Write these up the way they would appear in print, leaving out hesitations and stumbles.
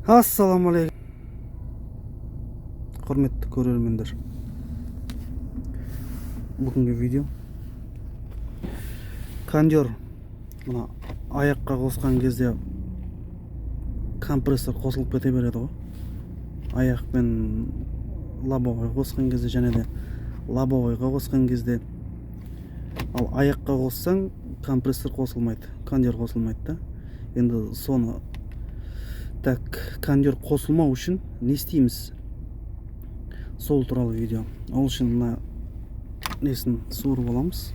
Ассаламалейкум, құрметті көрермендер. Бүгінгі видео кондер мына аяққа қосқан кезде компрессор қосылып кете береді ғой. Аяқ пен лобовой қосқан кезде және де лобовойға қосқан кезде, ал аяққа қоссаң компрессор қосылмайды, кондер қосылмайды да. Енді соны кондер қосылмау үшін не істейміз? Сол туралы видео. Ол үшін мына несін суырып аламыз.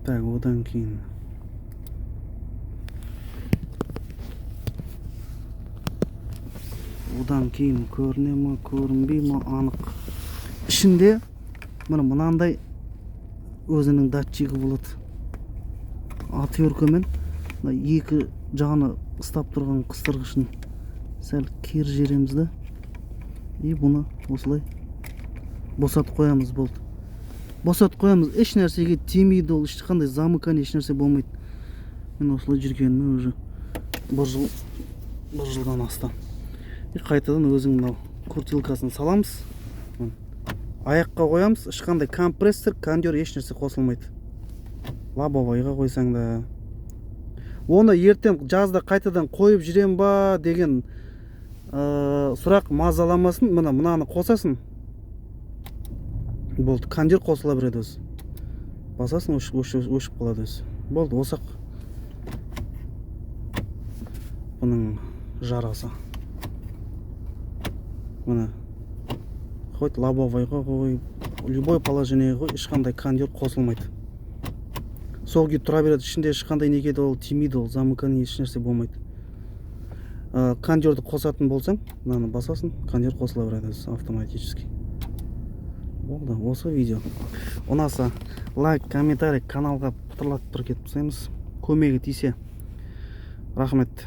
Одан кейін көріне ме, көрінбей ме анық. Ішінде мынандай өзінің датчигі болады. Отверткамен екі жағаны ұстап тұрған қыстырғышын сәл кер жереміз да, и бұны осылай босатып қоямыз. Болды. Босатып қоямыз. Еш нәрсеге тимейді, ол ешқандай замыкание, еш нәрсе болмайды. Мен осылай жүргеніме уже бір жылдан астам. И қайтадан өзің мынау крутилкасын саламыз. Аяққа қоямыз. Ешқандай компрессор, кондер, еш нәрсе қосылмайды. Лобовойға қойсаң да. Оны ертең жазда қайтадан қойып жүрем ба деген сұрақ мазаламасын. Мынаны қосасын. Болды, кондер қосыла береді өзі. Басасын, өшіп қалады өзі. Болды, осақ. Бұның жарасы. Мына хоть лобовойға қой, любой положениеге қой, ешқандай кондер қосылмайды. Сол күйі тұра береді. Ішінде ешқандай некеді, ол тимейді, ол замыкание, еш нәрсе болмайды. Кондерді қосатын болсаң, мынаны басасын, кондер қосыла береді автоматически. Болды, осы видео. Ұнаса лайк, комментарий, каналға пытырлатып кетіп қойсаңыз, көмегі тисе рахмет.